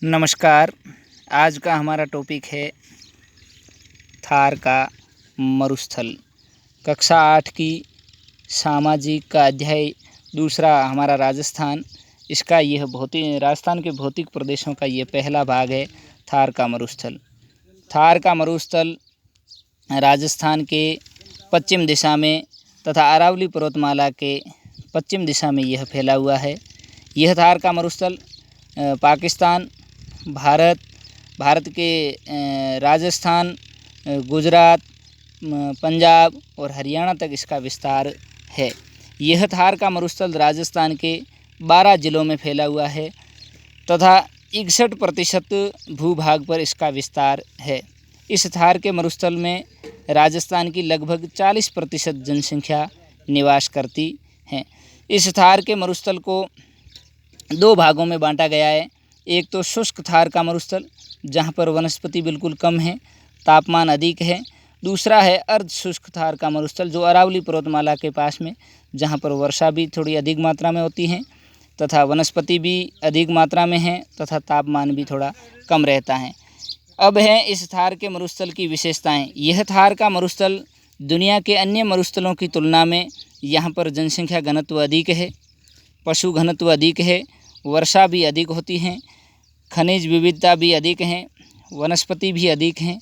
नमस्कार। आज का हमारा टॉपिक है थार का मरुस्थल। कक्षा 8 की सामाजिक का अध्याय दूसरा हमारा राजस्थान। इसका यह राजस्थान के भौतिक प्रदेशों का ये पहला भाग है, थार का मरुस्थल। थार का मरुस्थल राजस्थान के पश्चिम दिशा में तथा अरावली पर्वतमाला के पश्चिम दिशा में यह फैला हुआ है। यह थार का मरुस्थल पाकिस्तान, भारत के राजस्थान, गुजरात, पंजाब और हरियाणा तक इसका विस्तार है। यह थार का मरुस्थल राजस्थान के 12 जिलों में फैला हुआ है तथा 61% भूभाग पर इसका विस्तार है। इस थार के मरुस्थल में राजस्थान की लगभग 40% जनसंख्या निवास करती है। इस थार के मरुस्थल को 2 भागों में बांटा गया है। एक तो शुष्क थार का मरुस्थल, जहाँ पर वनस्पति बिल्कुल कम है, तापमान अधिक है। दूसरा है अर्ध शुष्क थार का मरुस्थल, जो अरावली पर्वतमाला के पास में, जहाँ पर वर्षा भी थोड़ी अधिक मात्रा में होती है तथा वनस्पति भी अधिक मात्रा में है तथा तापमान भी थोड़ा कम रहता है। अब है इस थार के मरुस्थल की विशेषताएं। यह थार का मरुस्थल दुनिया के अन्य मरुस्थलों की तुलना में यहाँ पर जनसंख्या घनत्व अधिक है, पशु घनत्व अधिक है, वर्षा भी अधिक होती है, खनिज विविधता भी अधिक है, वनस्पति भी अधिक हैं,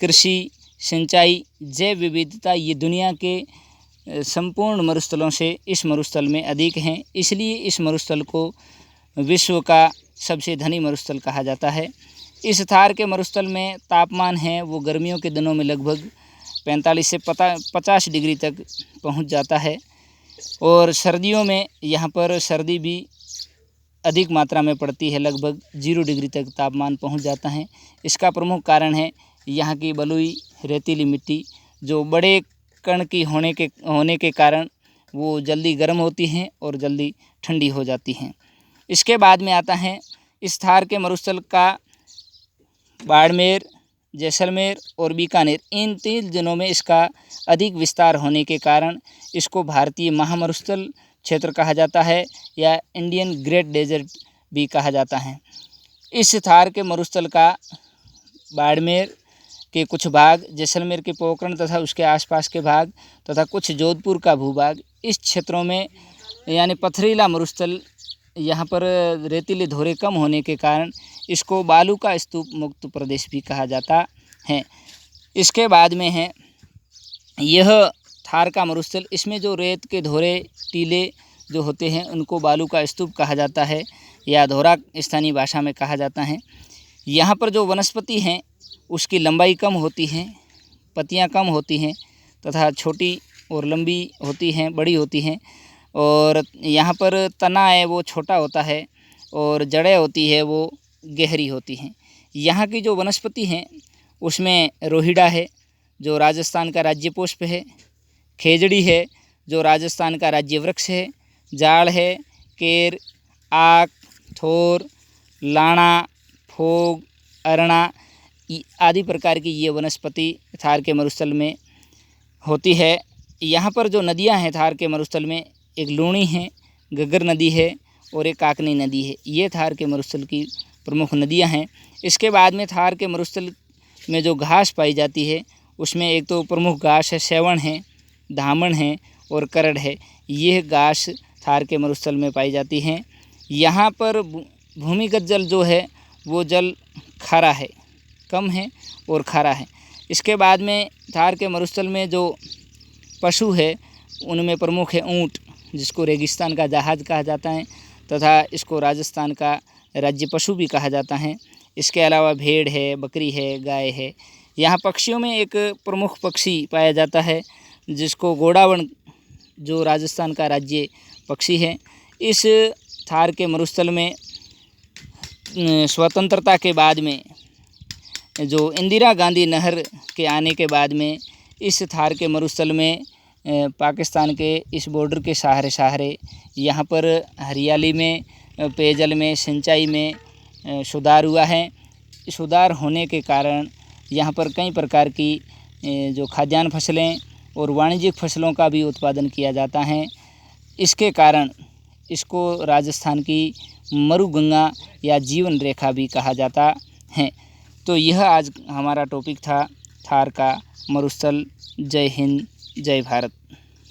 कृषि, सिंचाई, जैव विविधता ये दुनिया के संपूर्ण मरुस्थलों से इस मरुस्थल में अधिक हैं। इसलिए इस मरुस्थल को विश्व का सबसे धनी मरुस्थल कहा जाता है। इस थार के मरुस्थल में तापमान है वो गर्मियों के दिनों में लगभग 45 से 50 डिग्री तक पहुंच जाता है और सर्दियों में यहाँ पर सर्दी भी अधिक मात्रा में पड़ती है, लगभग 0 डिग्री तक तापमान पहुंच जाता है। इसका प्रमुख कारण है यहाँ की बलुई रेतीली मिट्टी, जो बड़े कण की होने के कारण वो जल्दी गर्म होती हैं और जल्दी ठंडी हो जाती हैं। इसके बाद में आता है इस थार के मरुस्थल का बाड़मेर, जैसलमेर और बीकानेर, इन 3 जिलों में इसका अधिक विस्तार होने के कारण इसको भारतीय महामरुस्थल क्षेत्र कहा जाता है या इंडियन ग्रेट डेजर्ट भी कहा जाता है। इस थार के मरुस्थल का बाड़मेर के कुछ भाग, जैसलमेर के पोखरण तथा उसके आसपास के भाग तथा कुछ जोधपुर का भूभाग इस क्षेत्रों में यानी पथरीला मरुस्थल, यहाँ पर रेतीले धोरे कम होने के कारण इसको बालू का स्तूप मुक्त प्रदेश भी कहा जाता है। इसके बाद में है यह थार का मरुस्थल, इसमें जो रेत के धोरे टीले जो होते हैं उनको बालू का स्तूप कहा जाता है या धोरा स्थानीय भाषा में कहा जाता है। यहाँ पर जो वनस्पति हैं उसकी लंबाई कम होती है, पत्तियाँ कम होती हैं तथा छोटी और लंबी होती हैं, बड़ी होती हैं, और यहाँ पर तना है वो छोटा होता है और जड़ें होती है वो गहरी होती हैं। यहाँ की जो वनस्पति हैं उसमें रोहिड़ा है जो राजस्थान का राज्य पुष्प है, खेजड़ी है जो राजस्थान का राज्य वृक्ष है, जाड़ है, केर, आक, थोर, लाणा, फोग, अरणा आदि प्रकार की ये वनस्पति थार के मरुस्थल में होती है। यहाँ पर जो नदियाँ हैं थार के मरुस्थल में, एक लूणी है, गगर नदी है और एक काकनी नदी है। ये थार के मरुस्थल की प्रमुख नदियाँ हैं। इसके बाद में थार के मरुस्थल में जो घास पाई जाती है उसमें एक तो प्रमुख घास है सेवण है, धामण है और करड़ है। यह घास थार के मरुस्थल में पाई जाती हैं। यहाँ पर भूमिगत जल जो है वो जल खारा है, कम है और खारा है। इसके बाद में थार के मरुस्थल में जो पशु है उनमें प्रमुख है ऊँट, जिसको रेगिस्तान का जहाज कहा जाता है तथा इसको राजस्थान का राज्य पशु भी कहा जाता है। इसके अलावा भेड़ है, बकरी है, गाय है। यहाँ पक्षियों में एक प्रमुख पक्षी पाया जाता है जिसको गोडावण, जो राजस्थान का राज्य पक्षी है। इस थार के मरुस्थल में स्वतंत्रता के बाद में जो इंदिरा गांधी नहर के आने के बाद में इस थार के मरुस्थल में पाकिस्तान के इस बॉर्डर के सहारे यहाँ पर हरियाली में, पेयजल में, सिंचाई में सुधार हुआ है। सुधार होने के कारण यहाँ पर कई प्रकार की जो खाद्यान्न फसलें और वाणिज्यिक फसलों का भी उत्पादन किया जाता है। इसके कारण इसको राजस्थान की मरुगंगा या जीवन रेखा भी कहा जाता है। तो यह आज हमारा टॉपिक था थार का मरुस्थल। जय हिंद, जय भारत।